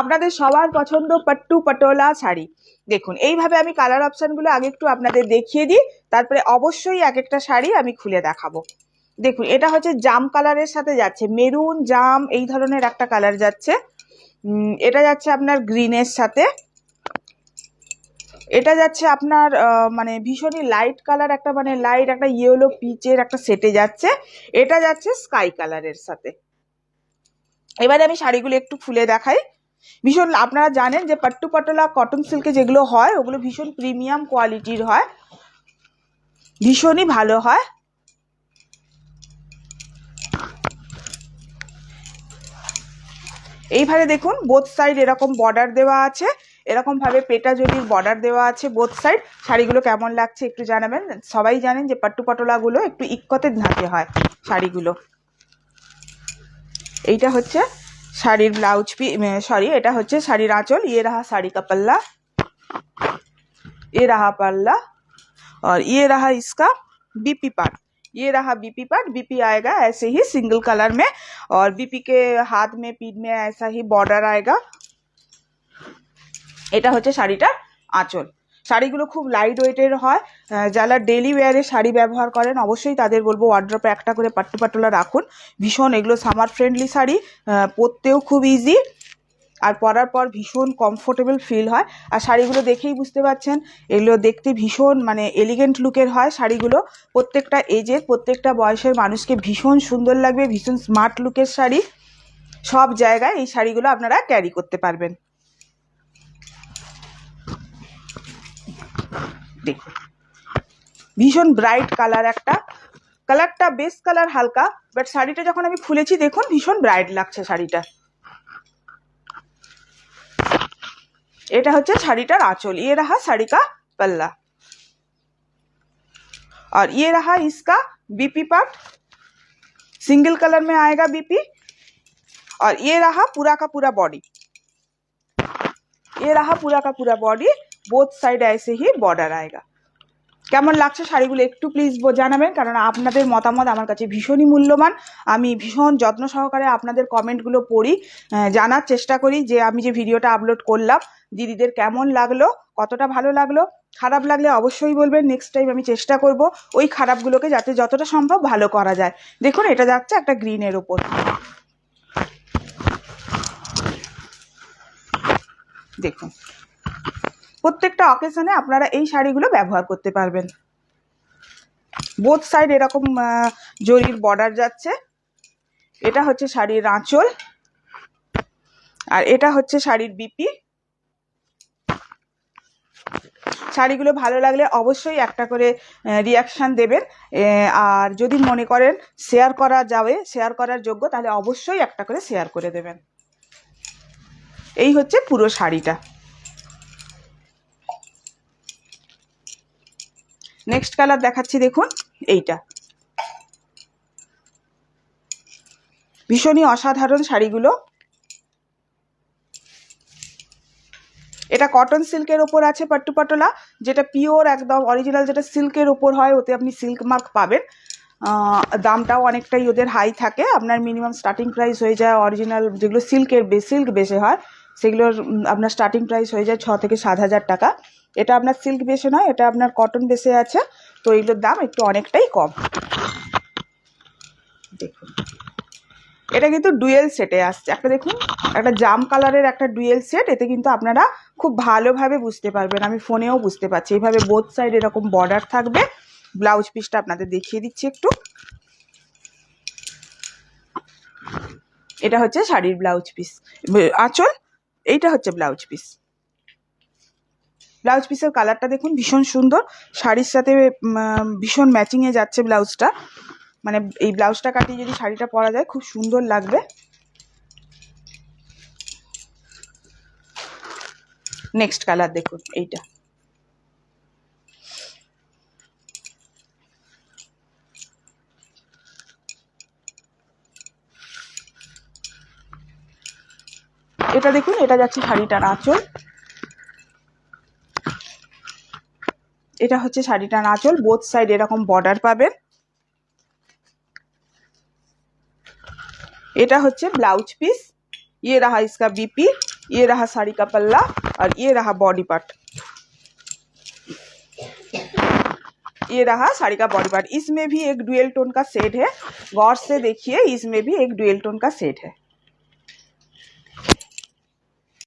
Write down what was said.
আপনাদের সবার পছন্দ পাট্টু পটোলা শাড়ি। দেখুন এইভাবে আমি কালার অপশনগুলো আগে একটু আপনাদের দেখিয়ে দিই, তারপরে অবশ্যই এক একটা শাড়ি আমি খুলে দেখাবো। দেখুন এটা হচ্ছে জাম কালারের সাথে যাচ্ছে, মেরুন জাম এই ধরনের একটা কালার যাচ্ছে। এটা যাচ্ছে আপনার গ্রিনের সাথে। এটা যাচ্ছে আপনার মানে ভীষণই লাইট কালার, একটা মানে লাইট একটা ইয়েলো পিচের একটা সেটে যাচ্ছে। এটা যাচ্ছে স্কাই কালারের সাথে। এবারে আমি শাড়িগুলো একটু খুলে দেখাই। ভীষণ আপনারা জানেন যে পাট্টু পটোলা কটন সিল্কে যেগুলো হয় ওগুলো ভীষণ প্রিমিয়াম কোয়ালিটির হয়, ভীষণই ভালো হয়। এইভাবে দেখুন বোথ সাইড এরকম বর্ডার দেওয়া আছে, এরকম ভাবে পেটা জরির বর্ডার দেওয়া আছে বোথ সাইড। শাড়িগুলো কেমন লাগছে একটু জানাবেন। সবাই জানেন যে পাট্টু পটোলাগুলো একটু ইক্কতের ধাঁচে হয় শাড়িগুলো। এইটা হচ্ছে শাড়ির ব্লাউজ সরি এটা হচ্ছে শাড়ির आंचल। ये रहा साड़ी का पल्ला, ये रहा पल्ला और ये रहा इसका बीपी पार्ट। ये रहा बीपी पार्ट। बीपी आएगा ऐसे ही सिंगल कलर में और बीपी के हाथ में पीठ में ऐसा ही बॉर्डर आएगा। এটা হচ্ছে শাড়িটার आंचल। শাড়িগুলো খুব লাইট ওয়েটের হয়। যারা ডেলি ওয়্যারে শাড়ি ব্যবহার করেন অবশ্যই তাদের বলবো ওয়ার্ড্রপে একটা করে পাট্টু পটোলা রাখুন। ভীষণ এগুলো সামার ফ্রেন্ডলি শাড়ি, পরতেও খুব ইজি আর পরার পর ভীষণ কমফোর্টেবল ফিল হয়। আর শাড়িগুলো দেখেই বুঝতে পারছেন এগুলো দেখতে ভীষণ মানে এলিগেন্ট লুকের হয় শাড়িগুলো। প্রত্যেকটা এজের প্রত্যেকটা বয়সের মানুষকে ভীষণ সুন্দর লাগবে, ভীষণ স্মার্ট লুকের শাড়ি। সব জায়গায় এই শাড়িগুলো আপনারা ক্যারি করতে পারবেন। দেখুন ভীষণ ব্রাইট কালার, একটা কালারটা বেস কালার হালকা, বাট শাড়িটা যখন আমি খুলেছি দেখুন ভীষণ ব্রাইট লাগছে শাড়িটা। এটা হচ্ছে শাড়িটার आंचल। ये रहा साड़ी का पल्ला और ये रहा इसका बीपी पार्ट। सिंगल कलर में आएगा बीपी और ये रहा पूरा का पूरा बॉडी। ये रहा पूरा का पूरा बॉडी, बोथ साइड ऐसे ही बॉर्डर आएगा। কেমন লাগছে শাড়িগুলো একটু প্লিজ জানাবেন, কারণ আপনাদের মতামত আমার কাছে ভীষণই মূল্যবান। আমি ভীষণ যত্ন সহকারে আপনাদের কমেন্টগুলো পড়ি, জানার চেষ্টা করি যে আমি যে ভিডিওটা আপলোড করলাম দিদিদের কেমন লাগলো, কতটা ভালো লাগলো। খারাপ লাগলে অবশ্যই বলবেন, নেক্সট টাইম আমি চেষ্টা করব ওই খারাপগুলোকে যাতে যতটা সম্ভব ভালো করা যায়। দেখুন এটা যাচ্ছে একটা গ্রিনের ওপর। দেখুন প্রত্যেকটা অকেশনে আপনারা এই শাড়িগুলো ব্যবহার করতে পারবেন। বোথ সাইড এরকম জরির বর্ডার যাচ্ছে। এটা হচ্ছে শাড়ির आंचल আর এটা হচ্ছে শাড়ির বিপি। শাড়িগুলো ভালো লাগলে অবশ্যই একটা করে রিয়াকশান দেবেন, আর যদি মনে করেন শেয়ার করা যাবে, শেয়ার করার যোগ্য, তাহলে অবশ্যই একটা করে শেয়ার করে দেবেন। এই হচ্ছে পুরো শাড়িটা। নেক্সট কালার দেখাচ্ছি, দেখুন এইটা ভীষণই অসাধারণ শাড়িগুলো। এটা কটন সিল্কের ওপর আছে পাট্টু পটোলা, যেটা পিওর একদম অরিজিনাল, যেটা সিল্কের ওপর হয়, ওতে আপনি সিল্ক মার্ক পাবেন। দামটাও অনেকটাই ওদের হাই থাকে। আপনার মিনিমাম স্টার্টিং প্রাইস হয়ে যায় অরিজিনাল যেগুলো সিল্ক বেসে হয় সেগুলোর আপনার স্টার্টিং প্রাইস হয়ে যায় 6 থেকে 7 হাজার টাকা। এটা আপনার সিল্ক বেসে নয়, এটা আপনার কটন বেসে আছে, তো এগুলোর দাম একটু অনেকটাই কম। দেখুন এটা কিন্তু ডুয়েল সেটে আসছে, একটা দেখুন একটা জাম কালারের একটা ডুয়েল সেট। এতে কিন্তু আপনারা খুব ভালোভাবে বুঝতে পারবেন, আমি ফোনেও বুঝতে পারছি। এইভাবে বোথ সাইড এরকম বর্ডার থাকবে। ব্লাউজ পিসটা আপনাদের দেখিয়ে দিচ্ছি একটু। এটা হচ্ছে শাড়ির ব্লাউজ পিস, आंचल। এইটা হচ্ছে ব্লাউজ পিস। ব্লাউজ পিসের কালারটা দেখুন ভীষণ সুন্দর, শাড়ির সাথে ভীষণ ম্যাচিংয়ে যাচ্ছে ব্লাউজটা। মানে এই ব্লাউজটা কাটিয়ে যদি শাড়িটা পরা যায় খুব সুন্দর লাগবে। নেক্সট কালার দেখুন এইটা। এটা দেখুন এটা যাচ্ছে শাড়িটার आंचल। এটা হচ্ছে শাড়িটার आंचल, বোথ সাইড এরকম বর্ডার পাবেন। এটা হচ্ছে ব্লাউজ পিস। ये रहा इसका बीपी ये रहा साड़ी का पल्ला और ये रहा बॉडी पार्ट, ये रहा साड़ी का बॉडी पार्ट। इसमें भी एक डुअल टोन का शेड है, गौर से देखिए, इसमें भी एक डुअल टोन का शेड है।